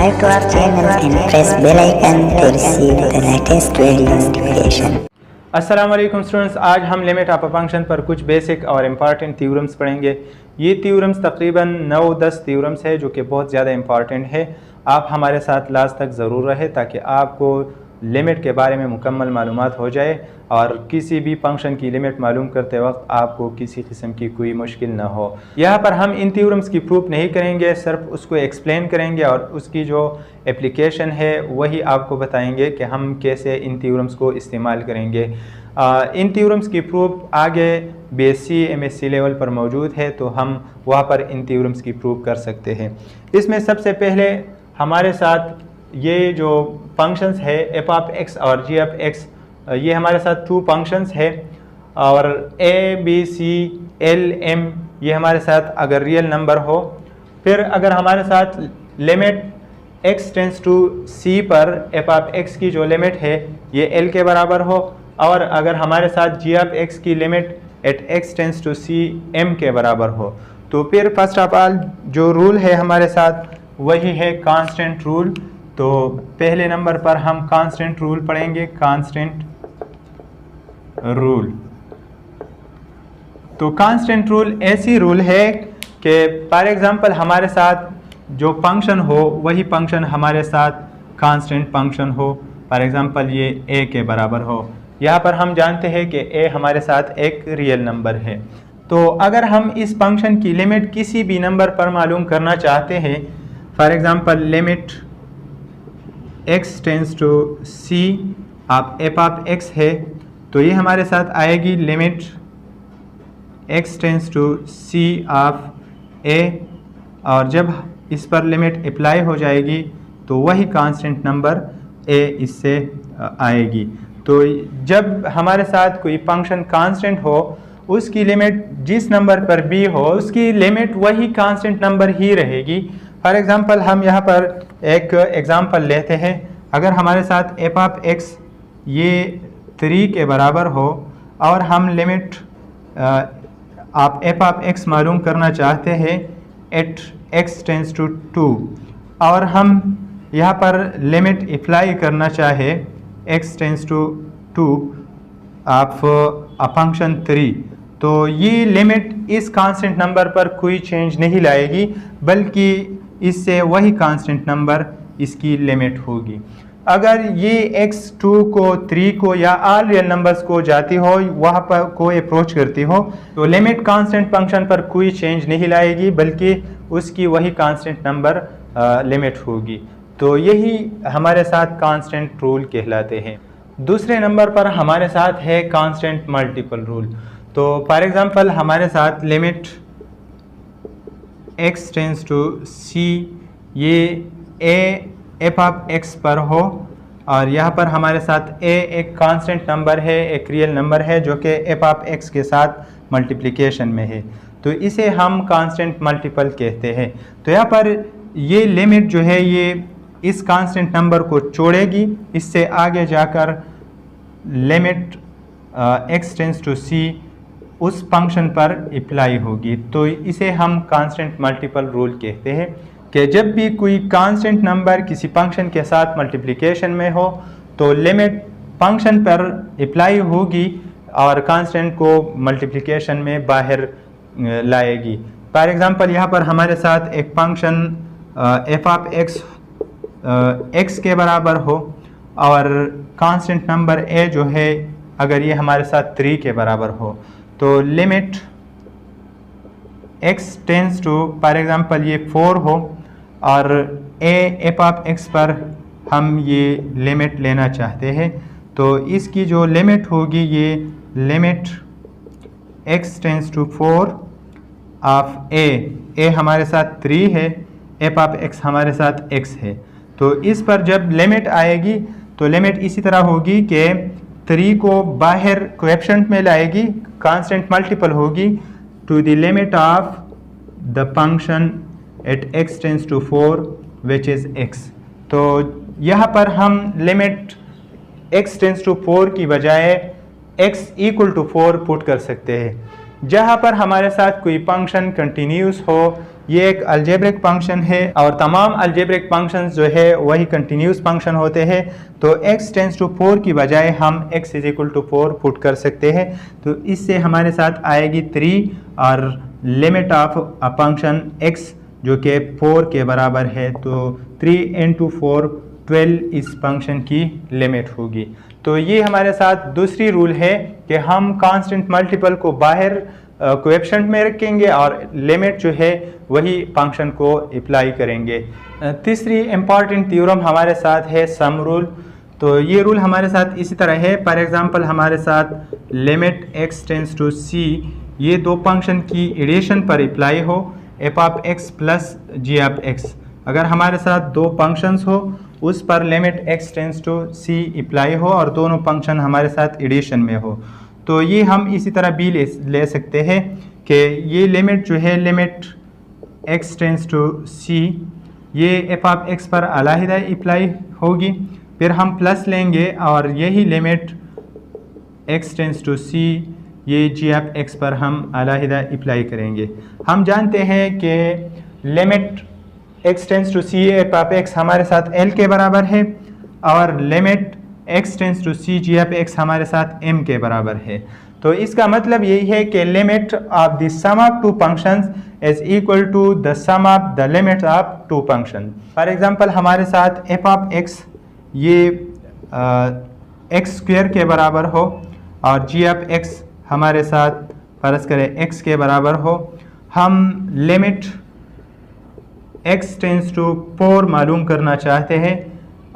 Subscribe to our channel and press bell icon to receive the latest video notification. अस्सलाम वालेकुम students, आज हम limit of a function पर कुछ basic और इम्पॉर्टेंट थ्योरम्स पढ़ेंगे। ये थ्योरम्स तकरीबन 9-10 थ्योरम्स है जो कि बहुत ज़्यादा इम्पॉर्टेंट है। आप हमारे साथ लास्ट तक ज़रूर रहे ताकि आपको लिमिट के बारे में मुकम्मल मालूमात हो जाए और किसी भी फंक्शन की लिमिट मालूम करते वक्त आपको किसी किस्म की कोई मुश्किल ना हो। यहाँ पर हम इन थ्योरम्स की प्रूफ नहीं करेंगे, सिर्फ उसको एक्सप्लेन करेंगे और उसकी जो एप्लीकेशन है वही आपको बताएंगे कि हम कैसे इन थ्योरम्स को इस्तेमाल करेंगे। इन थ्योरम्स की प्रूफ आगे BSc MSc लेवल पर मौजूद है, तो हम वहाँ पर इन थ्योरम्स की प्रूफ कर सकते हैं। इसमें सबसे पहले हमारे साथ ये जो फंक्शंस है f ऑफ x और g ऑफ x, ये हमारे साथ 2 फंक्शंस है और a b c l m ये हमारे साथ अगर रियल नंबर हो, फिर अगर हमारे साथ limit x tends to c पर f ऑफ x की जो लिमिट है ये l के बराबर हो, और अगर हमारे साथ g ऑफ x की limit at x tends to c m के बराबर हो, तो फिर फर्स्ट ऑफ ऑल जो रूल है हमारे साथ वही है कांस्टेंट रूल। तो पहले नंबर पर हम कांस्टेंट रूल पढ़ेंगे, कांस्टेंट रूल। तो कांस्टेंट रूल ऐसी रूल है कि फॉर एग्जांपल हमारे साथ जो फंक्शन हो वही फंक्शन हमारे साथ कांस्टेंट फंक्शन हो। फॉर एग्जांपल ये a के बराबर हो। यहाँ पर हम जानते हैं कि a हमारे साथ एक रियल नंबर है। तो अगर हम इस फंक्शन की लिमिट किसी भी नंबर पर मालूम करना चाहते हैं, for example limit x tends to c आप f ऑफ x है, तो ये हमारे साथ आएगी limit x tends to c of a, और जब इस पर लिमिट अप्लाई हो जाएगी तो वही कांस्टेंट नंबर a इससे आएगी। तो जब हमारे साथ कोई फंक्शन कांस्टेंट हो, उसकी लिमिट जिस नंबर पर भी हो उसकी लिमिट वही कांस्टेंट नंबर ही रहेगी। फॉर एग्जांपल हम यहाँ पर एक एग्जांपल लेते हैं। अगर हमारे साथ f ऑफ x ये 3 के बराबर हो और हम लिमिट आप f ऑफ x मालूम करना चाहते हैं एट x टेंस टू 2, और हम यहाँ पर लिमिट अप्लाई करना चाहे x tends to 2 of a function 3, तो ये लिमिट इस कांस्टेंट नंबर पर कोई चेंज नहीं लाएगी, बल्कि इससे वही कांस्टेंट नंबर इसकी लिमिट होगी। अगर ये x2 को 3 को या ऑल रियल नंबर्स को जाती हो, वहाँ पर कोई अप्रोच करती हो, तो लिमिट कांस्टेंट फंक्शन पर कोई चेंज नहीं लाएगी, बल्कि उसकी वही कांस्टेंट नंबर लिमिट होगी। तो यही हमारे साथ कांस्टेंट रूल कहलाते हैं। दूसरे नंबर पर हमारे साथ है कांस्टेंट मल्टीपल रूल। तो फॉर एग्जांपल हमारे साथ limit x tends to c ये a f ऑफ x पर हो, और यहाँ पर हमारे साथ a एक कांस्टेंट नंबर है, एक रियल नंबर है जो कि f ऑफ x के साथ मल्टीप्लिकेशन में है, तो इसे हम कांस्टेंट मल्टीपल कहते हैं। तो यहाँ पर ये लिमिट जो है ये इस कांस्टेंट नंबर को छोड़ेगी, इससे आगे जाकर limit x tends to c उस फंक्शन पर अप्लाई होगी। तो इसे हम कांस्टेंट मल्टीपल रूल कहते हैं कि जब भी कोई कांस्टेंट नंबर किसी फंक्शन के साथ मल्टीप्लिकेशन में हो तो लिमिट फंक्शन पर अप्लाई होगी और कांस्टेंट को मल्टीप्लिकेशन में बाहर लाएगी। फॉर एग्जांपल यहाँ पर हमारे साथ एक फंक्शन f ऑफ x के बराबर हो और कांस्टेंट नंबर a जो है अगर ये हमारे साथ 3 के बराबर हो, तो limit x tends to for example ये 4 हो और a f ऑफ x पर हम ये लिमिट लेना चाहते हैं, तो इसकी जो लिमिट होगी ये limit x tends to 4 of a हमारे साथ 3 है, f ऑफ x हमारे साथ x है। तो इस पर जब लिमिट आएगी तो लिमिट इसी तरह होगी कि 3 को बाहर कोएफिशिएंट में लाएगी, कांस्टेंट मल्टीपल होगी to the limit of the function at x tends to 4 which is x। तो यहाँ पर हम लिमिट x टेंस टू 4 की बजाय x इक्वल टू 4 पुट कर सकते हैं। जहाँ पर हमारे साथ कोई फंक्शन कंटिन्यूस हो ये एक अलजेब्रिक फंक्शन है और तमाम अलजेब्रिक फंक्शंस जो है वही कंटिन्यूस फंक्शन होते हैं। तो x टेंस टू 4 की बजाय हम x is equal to 4 put कर सकते हैं। तो इससे हमारे साथ आएगी 3 और limit of a function x जो कि 4 के बराबर है। तो 3 इंटू 4 12 इस फंक्शन की लिमिट होगी। तो ये हमारे साथ दूसरी रूल है कि हम कांस्टेंट मल्टीपल को बाहर कोएफिशिएंट में रखेंगे और लिमिट जो है वही फंक्शन को अप्लाई करेंगे। तीसरी इम्पॉर्टेंट थ्योरम हमारे साथ है सम रूल। तो ये रूल हमारे साथ इसी तरह है। फॉर एग्जांपल हमारे साथ limit x tends to c ये दो फंक्शन की एडिशन पर अप्लाई हो, f of x plus g of x। अगर हमारे साथ दो फंक्शंस हो उस पर limit x tends to c apply हो और दोनों फंक्शन हमारे साथ एडिशन में हो, तो ये हम इसी तरह भी ले सकते हैं कि ये लिमिट जो है limit x tends to c ये f ऑफ x पर अलहदा अप्लाई होगी। फिर हम प्लस लेंगे और यही limit x tends to c ये g ऑफ x पर हम अलहदा अप्लाई करेंगे। हम जानते हैं कि limit x tends to c f of x हमारे साथ l के बराबर है और limit x tends to c g of x हमारे साथ m के बराबर है। तो इसका मतलब यही है कि limit of the sum of two functions is equal to the sum of the limit of two function. For example हमारे साथ f ऑफ x ये x स्क्वायर के बराबर हो और g ऑफ x हमारे साथ फर्ज करें x के बराबर हो। हम लिमिट x टेंस टू 4 मालूम करना चाहते हैं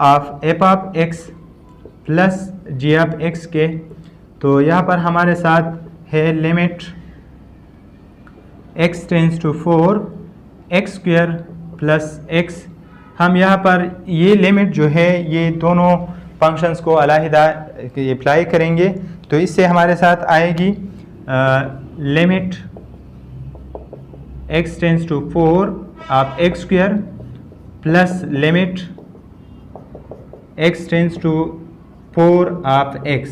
of f of x plus g of x के। तो यहाँ पर हमारे साथ है limit x tends to 4 x square plus x। हम यहाँ पर ये लिमिट जो है ये दोनों फंक्शंस को अलहदा अप्लाई करेंगे। तो इससे हमारे साथ आएगी limit x tends to 4 of x square plus limit x tends to 4 of x।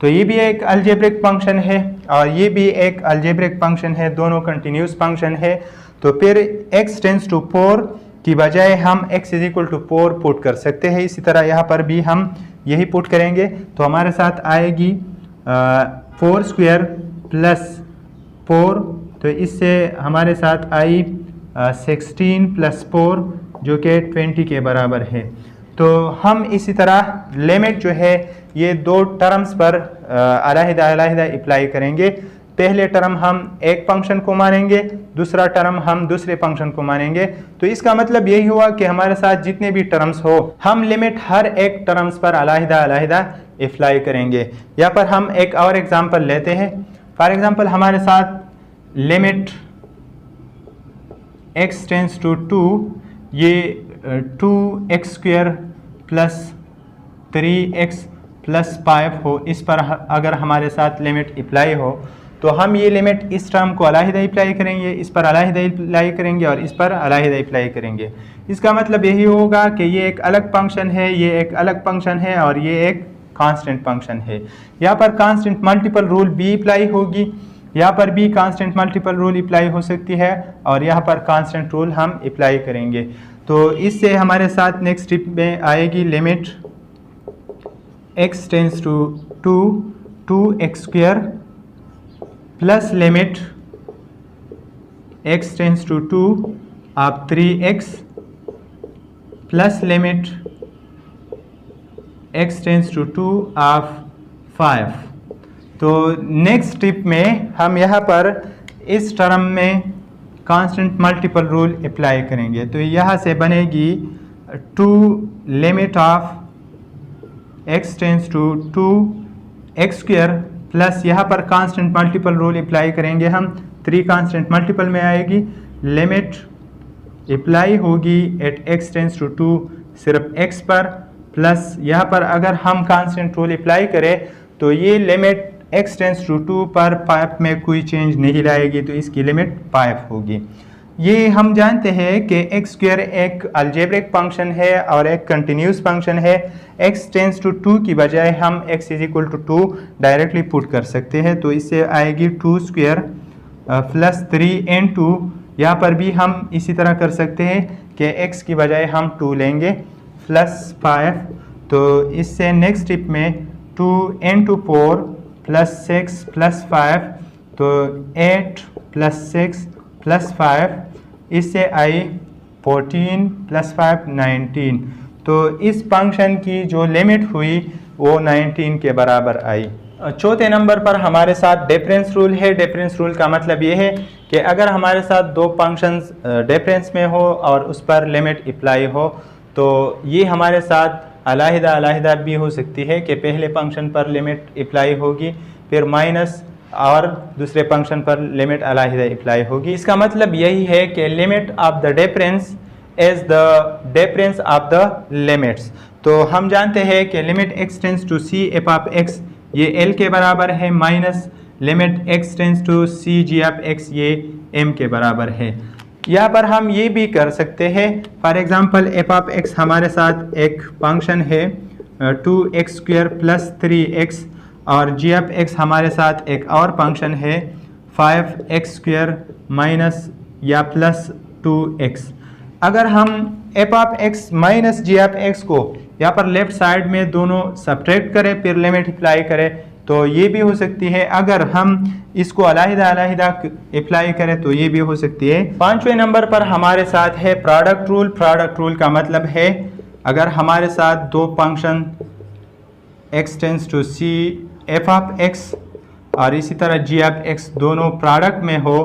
तो ये भी एक अलजेब्रिक फंक्शन है और ये भी एक अलजेब्रिक फंक्शन है, दोनों कंटिन्यूस फंक्शन है। तो फिर x टेंस टू 4 की बजाय हम x is equal to 4 put कर सकते हैं। इसी तरह यहाँ पर भी हम यही पुट करेंगे। तो हमारे साथ आएगी 4 स्क्वायर प्लस 4। तो इससे हमारे साथ आई 16 प्लस 4 जो कि 20 के बराबर है। तो हम इसी तरह लिमिट जो है ये दो टर्म्स पर अलहदा अप्लाई करेंगे। पहले टर्म हम एक फंक्शन को मानेंगे, दूसरा टर्म हम दूसरे फंक्शन को मानेंगे। तो इसका मतलब यही हुआ कि हमारे साथ जितने भी टर्म्स हो हम लिमिट हर एक टर्म्स पर अलहदा अप्लाई करेंगे। यहाँ पर हम एक और एग्जांपल लेते हैं। फॉर एग्जांपल हमारे साथ लिमिट x टेंस टू 2 ये 2x square plus 3x plus 5 हो, इस पर अगर हमारे साथ लिमिट अप्लाई हो तो हम ये लिमिट इस टर्म को अलहदा अप्लाई करेंगे, इस पर अलहदा अप्लाई करेंगे और इस पर अलहदा अप्लाई करेंगे। इसका मतलब यही होगा कि ये एक अलग फंक्शन है, ये एक अलग फंक्शन है और ये एक कांस्टेंट फंक्शन है। यहाँ पर कांस्टेंट मल्टीपल रूल भी अप्लाई होगी, यहाँ पर भी कांस्टेंट मल्टीपल रूल अप्लाई हो सकती है और यहाँ पर कांस्टेंट रूल हम अप्लाई करेंगे। तो इससे हमारे साथ नेक्स्ट स्टेप में आएगी limit x tends to 2x square plus limit x tends to 2 of 3x plus limit x tends to 2 of 5। तो नेक्स्ट स्टेप में हम यहाँ पर इस टर्म में कांस्टेंट मल्टीपल रूल अप्लाई करेंगे। तो यहाँ से बनेगी 2 limit of x tends to 2x square plus यहाँ पर कांस्टेंट मल्टीपल रूल अप्लाई करेंगे हम, 3 कांस्टेंट मल्टीपल में आएगी, लिमिट अप्लाई होगी एट x टेंस टू 2 सिर्फ x पर, प्लस यहाँ पर अगर हम कांस्टेंट रूल अप्लाई करें तो ये लिमिट x टेंस टू 2 पर 5 में कोई चेंज नहीं लाएगी, तो इसकी लिमिट 5 होगी। ये हम जानते हैं कि x स्क्वायर एक अलजेब्रिक फंक्शन है और एक कंटिन्यूस फंक्शन है। x टेंस टू 2 की बजाय हम x is equal to 2 directly put कर सकते हैं। तो इससे आएगी 2 स्क्वायर प्लस 3 इंटू यहाँ पर भी हम इसी तरह कर सकते हैं कि x की बजाय हम 2 लेंगे +5, तो इससे नेक्स्ट स्टेप में 2 into 4 +6 +5, तो 8 +6 +5, इससे आई 14 +5 19। तो इस फंक्शन की जो लिमिट हुई वो 19 के बराबर आई। चौथे नंबर पर हमारे साथ डिफरेंस रूल है। डिफरेंस रूल का मतलब ये है कि अगर हमारे साथ दो फंक्शंस डिफरेंस में हो और उस पर लिमिट अप्लाई हो, तो ये हमारे साथ अलहदा अलहदा भी हो सकती है कि पहले फंक्शन पर लिमिट अप्लाई होगी, फिर माइनस और दूसरे फंक्शन पर लिमिट अलहदा अप्लाई होगी। इसका मतलब यही है कि limit of the difference is the difference of the limits. तो हम जानते हैं कि limit x tends to c f of x ये l के बराबर है, minus limit x tends to c g of x ये m के बराबर है। यहाँ पर हम ये भी कर सकते हैं, for example F of x हमारे साथ एक फंक्शन है 2x² + 3x, और g ऑफ x हमारे साथ एक और फंक्शन है 5x² माइनस या +2x। अगर हम f of x minus g of x को यहाँ पर लेफ्ट साइड में दोनों सब्ट्रैक्ट करें फिर लिमिट अप्लाई करें, तो ये भी हो सकती है। अगर हम इसको अलहदा अलहदा अप्लाई करें तो ये भी हो सकती है। पांचवें नंबर पर हमारे साथ है प्रोडक्ट रूल। प्रोडक्ट रूल का मतलब है अगर हमारे साथ दो function x tends to c f of x और इसी तरह g ऑफ x दोनों प्रोडक्ट में हो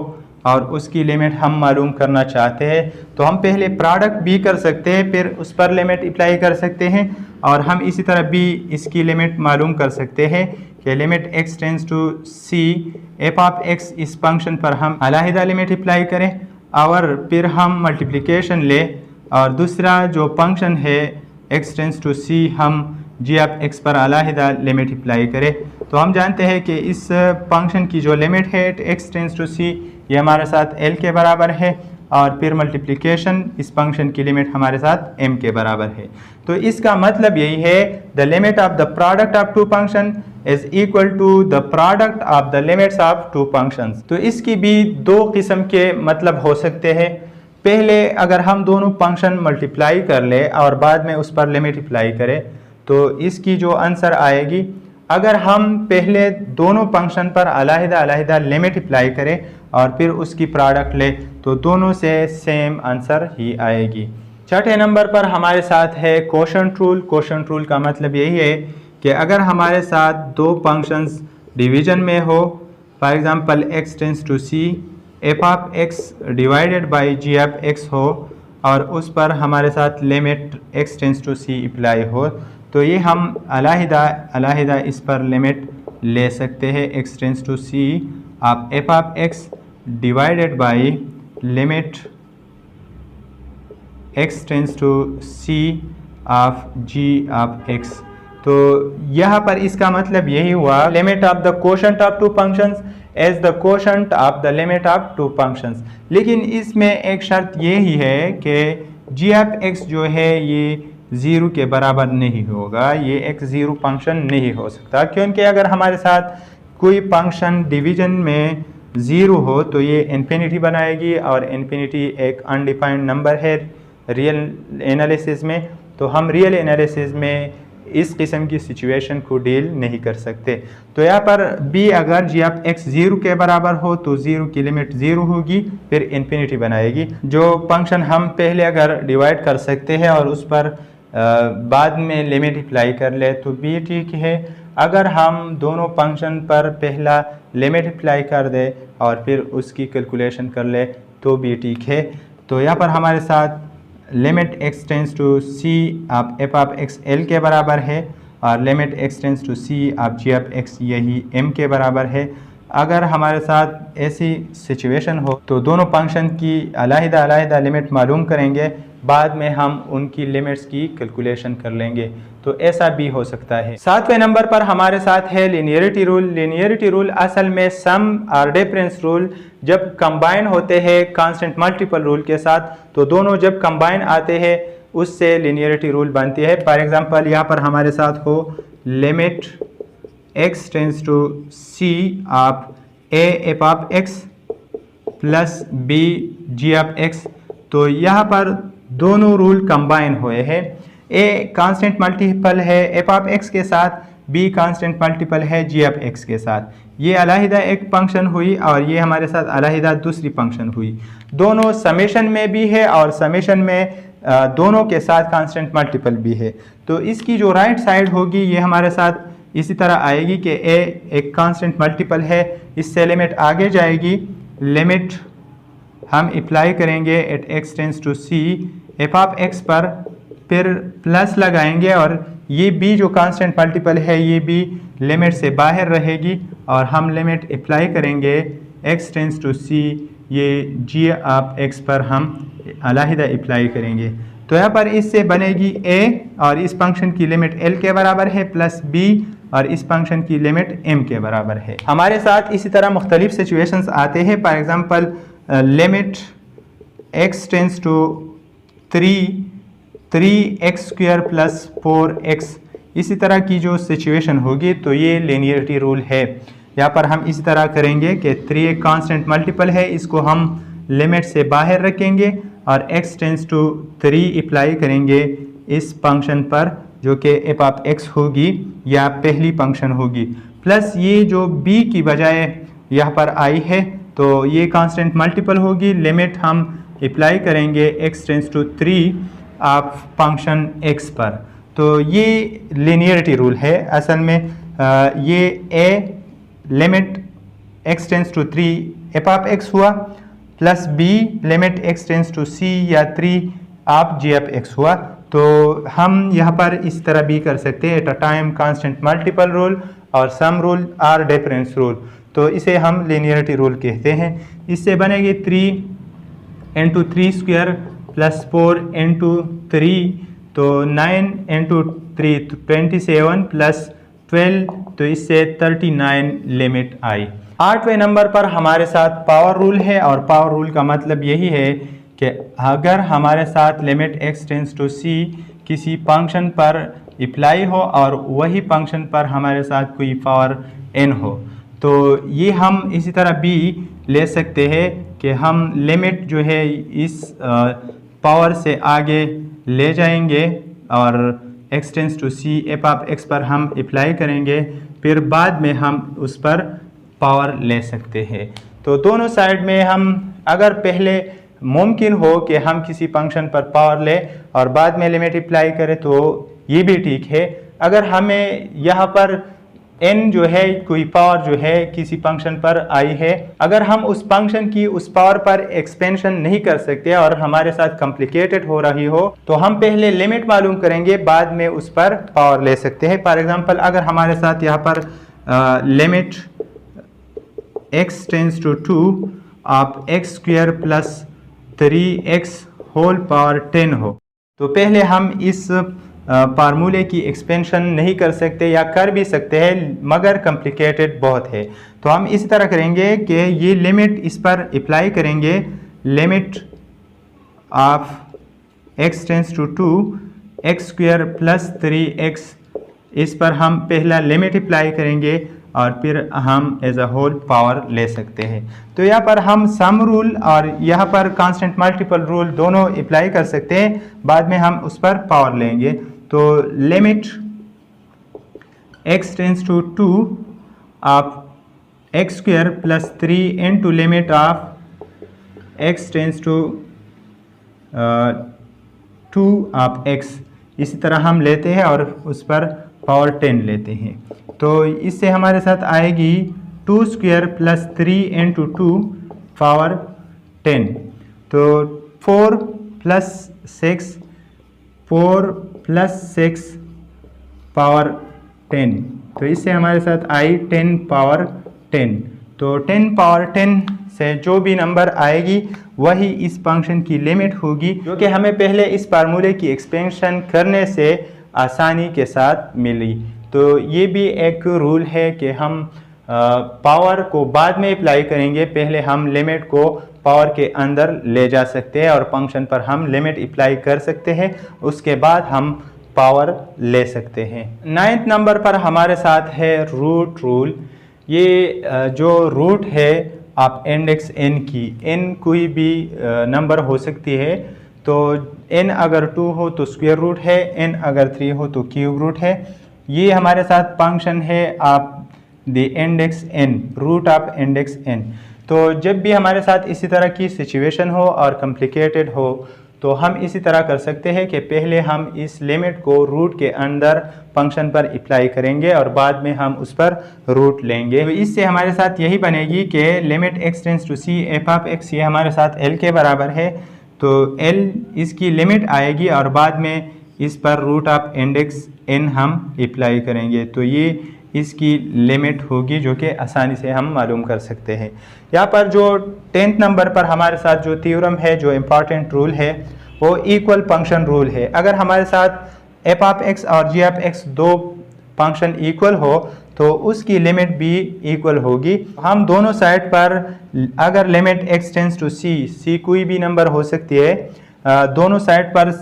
और उसकी लिमिट हम मालूम करना चाहते हैं, तो हम पहले प्रोडक्ट भी कर सकते हैं फिर उस पर लिमिट अप्लाई कर सकते हैं, और हम इसी तरह भी इसकी लिमिट मालूम कर सकते हैं कि limit x tends to c f of x इस फंक्शन पर हम अलहदा लिमिट अप्लाई करें और फिर हम मल्टीप्लिकेशन ले, और दूसरा जो फंक्शन है x टेंस टू c हम g ऑफ x पर अलहदा लिमिट अप्लाई करें। तो हम जानते हैं कि इस फंक्शन की जो लिमिट है x टेंस टू c ये हमारे साथ l के बराबर है, और फिर मल्टीप्लिकेशन इस फंक्शन की लिमिट हमारे साथ m के बराबर है। तो इसका मतलब यही है the limit of the product of two function is equal to the product of the limits of two functions. तो इसकी भी दो किस्म के मतलब हो सकते हैं। पहले अगर हम दोनों फंक्शन मल्टीप्लाई कर ले और बाद में उस पर लिमिट अप्लाई करें, तो इसकी जो आंसर आएगी, अगर हम पहले दोनों फंक्शन पर अलहदा अलहदा लिमिट अप्लाई करें और फिर उसकी प्रोडक्ट ले, तो दोनों से सेम आंसर ही आएगी। छठे नंबर पर हमारे साथ है कोशेंट रूल। कोशेंट रूल का मतलब यही है कि अगर हमारे साथ दो फंक्शंस डिवीजन में हो, for example x tends to c f of x divided by g of x हो और उस पर हमारे साथ limit x tends to c apply हो, तो ये हम अलहदा अलहदा इस पर लिमिट ले सकते हैं x tends to c of f of x divided by limit x tends to c of g of x। तो यहाँ पर इसका मतलब यही हुआ limit of the quotient of two functions as the quotient of the limit of two functions. लेकिन इसमें एक शर्त ये ही है कि g ऑफ x जो है ये 0 के बराबर नहीं होगा, ये एक 0 फंक्शन नहीं हो सकता, क्योंकि अगर हमारे साथ कोई फंक्शन डिवीजन में 0 हो तो ये इन्फिनिटी बनाएगी, और इन्फिनिटी एक अनडिफाइंड नंबर है रियल एनालिसिस में। तो हम रियल एनालिसिस में इस किस्म की सिचुएशन को डील नहीं कर सकते। तो यहाँ पर भी अगर g ऑफ x 0 के बराबर हो तो 0 की लिमिट 0 होगी, फिर इन्फिनिटी बनाएगी। जो फंक्शन हम पहले अगर डिवाइड कर सकते हैं और उस पर बाद में लिमिट अप्लाई कर ले तो भी ठीक है। अगर हम दोनों फंक्शन पर पहला लिमिट अप्लाई कर दे और फिर उसकी कैलकुलेशन कर ले तो भी ठीक है। तो यहाँ पर हमारे साथ limit x tends to c of f of x l के बराबर है और limit x tends to c of g of x यही m के बराबर है। अगर हमारे साथ ऐसी सिचुएशन हो तो दोनों फंक्शन की अलहदा अलहदा लिमिट मालूम करेंगे, बाद में हम उनकी लिमिट्स की कैलकुलेशन कर लेंगे, तो ऐसा भी हो सकता है। सातवें नंबर पर हमारे साथ है लिनियरिटी रूल। लिनियरिटी रूल असल में सम और डिफरेंस रूल जब कंबाइन होते हैं कांस्टेंट मल्टीपल रूल के साथ, तो दोनों जब कंबाइन आते हैं उससे लिनियरिटी रूल बनती है। फॉर एग्जांपल यहाँ पर हमारे साथ हो limit x tends to c of a f of x plus b g of x. तो यहाँ पर दोनों रूल कंबाइन हुए हैं। ए कांस्टेंट मल्टीपल है एफ ऑफ एक्स के साथ, बी कांस्टेंट मल्टीपल है जी ऑफ एक्स के साथ। ये अलहदा एक फंक्शन हुई और ये हमारे साथ अलहदा दूसरी फंक्शन हुई। दोनों समेशन में भी है और समेशन में दोनों के साथ कांस्टेंट मल्टीपल भी है। तो इसकी जो राइट साइड होगी ये हमारे साथ इसी तरह आएगी कि ए एक कांस्टेंट मल्टीपल है, इससे लिमिट आगे जाएगी, लिमिट हम अप्लाई करेंगे at x tends to c f of x पर, फिर प्लस लगाएंगे और ये बी जो कांस्टेंट मल्टीपल है ये भी लिमिट से बाहर रहेगी और हम लिमिट अप्लाई करेंगे एक्स टेंस टू सी, ये जी ऑफ एक्स पर हम अलहदा अप्लाई करेंगे। तो यहाँ पर इससे बनेगी ए और इस फंक्शन की लिमिट एल के बराबर है प्लस बी और इस फंक्शन की लिमिट एम के बराबर है। हमारे साथ इसी तरह मुख्तलिफ सिचुएशंस आते हैं। For example limit x tends to 3x square plus 4x, इसी तरह की जो सिचुएशन होगी तो ये लीनियरिटी रूल है। यहाँ पर हम इसी तरह करेंगे कि 3 एक कांस्टेंट मल्टीपल है, इसको हम लिमिट से बाहर रखेंगे और x टेंस टू 3 अप्लाई करेंगे इस फंक्शन पर जो कि एफ ऑफ एक्स होगी या पहली फंक्शन होगी, प्लस ये जो b की बजाय यहाँ पर आई है तो ये कांस्टेंट मल्टीपल होगी, लिमिट हम अप्लाई करेंगे x tends to 3 of function x पर। तो ये लीनियरिटी रूल है असल में। ये a limit x tends to 3 F of x हुआ plus b limit x tends to c या 3 ऑफ g ऑफ x हुआ। तो हम यहाँ पर इस तरह भी कर सकते हैं, at a time constant multiple rule और sum rule or difference rule, तो इसे हम लीनियरिटी रूल कहते हैं। इससे बनेगी 3 इंटू 3 स्क्वायर प्लस 4 इंटू 3, तो 9 इंटू 3 27 प्लस 12, तो इससे 39 लिमिट आई। 8वें नंबर पर हमारे साथ पावर रूल है और पावर रूल का मतलब यही है कि अगर हमारे साथ limit x tends to c किसी फंक्शन पर अप्लाई हो और वही फंक्शन पर हमारे साथ कोई पावर n हो, तो ये हम इसी तरह भी ले सकते हैं कि हम लिमिट जो है इस पावर से आगे ले जाएंगे और x tends to c f of x पर हम अप्लाई करेंगे, फिर बाद में हम उस पर पावर ले सकते हैं। तो दोनों साइड में हम अगर पहले मुमकिन हो कि हम किसी फंक्शन पर पावर ले और बाद में लिमिट अप्लाई करें तो ये भी ठीक है। अगर हमें यहाँ पर n जो है कोई पावर जो है किसी फंक्शन पर आई है, अगर हम उस फंक्शन की उस पावर पर एक्सपेंशन नहीं कर सकते और हमारे साथ कॉम्प्लिकेटेड हो रही हो तो हम पहले लिमिट मालूम करेंगे, बाद में उस पर पावर ले सकते हैं। फॉर एग्जांपल अगर हमारे साथ यहाँ पर limit x tends to 2 of x square plus 3x whole power 10 हो, तो पहले हम इस फार्मूले की एक्सपेंशन नहीं कर सकते या कर भी सकते हैं मगर कॉम्प्लिकेटेड बहुत है। तो हम इसी तरह करेंगे कि ये लिमिट इस पर अप्लाई करेंगे, limit of x tends to 2 x square plus 3x, इस पर हम पहला लिमिट अप्लाई करेंगे और फिर हम एज अ होल पावर ले सकते हैं। तो यहाँ पर हम सम रूल और यहाँ पर कांस्टेंट मल्टीपल रूल दोनों अप्लाई कर सकते हैं, बाद में हम उस पर पावर लेंगे। तो limit x tends to 2 of x square plus 3 into limit of x tends to 2 of x, इसी तरह हम लेते हैं और उस पर पावर 10 लेते हैं। तो इससे हमारे साथ आएगी 2 स्क्वायर प्लस 3 इंटू 2 पावर 10, तो 4 प्लस 6 पावर 10, तो इससे हमारे साथ आई 10 पावर 10। तो 10 पावर 10 से जो भी नंबर आएगी वही इस फंक्शन की लिमिट होगी, जो कि हमें पहले इस फार्मूले की एक्सपेंशन करने से आसानी के साथ मिली। तो ये भी एक रूल है कि हम पावर को बाद में अप्लाई करेंगे, पहले हम लिमिट को पावर के अंदर ले जा सकते हैं और फंक्शन पर हम लिमिट अप्लाई कर सकते हैं, उसके बाद हम पावर ले सकते हैं। 9th नंबर पर हमारे साथ है रूट रूल। ये जो रूट है आप इंडेक्स n की, n कोई भी नंबर हो सकती है, तो n अगर 2 हो तो स्क्वायर रूट है, n अगर 3 हो तो क्यूब रूट है। ये हमारे साथ फंक्शन है आप the index n, root of index n। तो जब भी हमारे साथ इसी तरह की सिचुएशन हो और कॉम्प्लिकेटेड हो तो हम इसी तरह कर सकते हैं कि पहले हम इस लिमिट को रूट के अंदर फंक्शन पर अप्लाई करेंगे और बाद में हम उस पर रूट लेंगे। तो इससे हमारे साथ यही बनेगी कि limit x tends to c f of x, ये हमारे साथ l के बराबर है, तो l इसकी लिमिट आएगी और बाद में इस पर रूट ऑफ इंडेक्स n हम अप्लाई करेंगे। तो ये इसकी लिमिट होगी जो कि आसानी से हम मालूम कर सकते हैं। यहाँ पर जो 10th नंबर पर हमारे साथ जो थ्योरम है, जो इम्पॉर्टेंट रूल है, वो इक्वल फंक्शन रूल है। अगर हमारे साथ एफ ऑफ एक्स और जी ऑफ एक्स दो फंक्शन इक्वल हो तो उसकी लिमिट भी इक्वल होगी। हम दोनों साइड पर अगर limit x tends to c कोई भी नंबर हो सकती है, दोनों साइड पर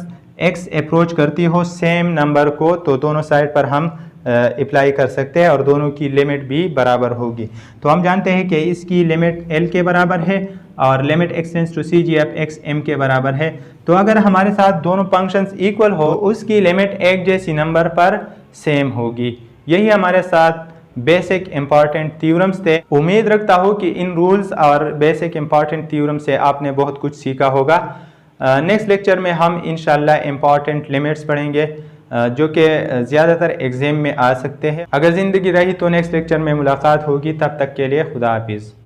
x अप्रोच करती हो सेम नंबर को, तो दोनों साइड पर हम अप्लाई कर सकते हैं और दोनों की लिमिट भी बराबर होगी। तो हम जानते हैं कि इसकी लिमिट l के बराबर है और limit x tends to c g of x m के बराबर है। तो अगर हमारे साथ दोनों फंक्शंस इक्वल हो, उसकी लिमिट एक जैसी नंबर पर सेम होगी। यही हमारे साथ बेसिक इंपॉर्टेंट थ्योरम्स थे। उम्मीद रखता हूँ कि इन रूल्स और बेसिक इंपॉर्टेंट थ्योरम से आपने बहुत कुछ सीखा होगा। नेक्स्ट लेक्चर में हम इंशाल्लाह इंपॉर्टेंट लिमिट्स पढ़ेंगे जो कि ज़्यादातर एग्ज़ाम में आ सकते हैं। अगर ज़िंदगी रही तो नेक्स्ट लेक्चर में मुलाकात होगी। तब तक के लिए खुदा हाफिज़।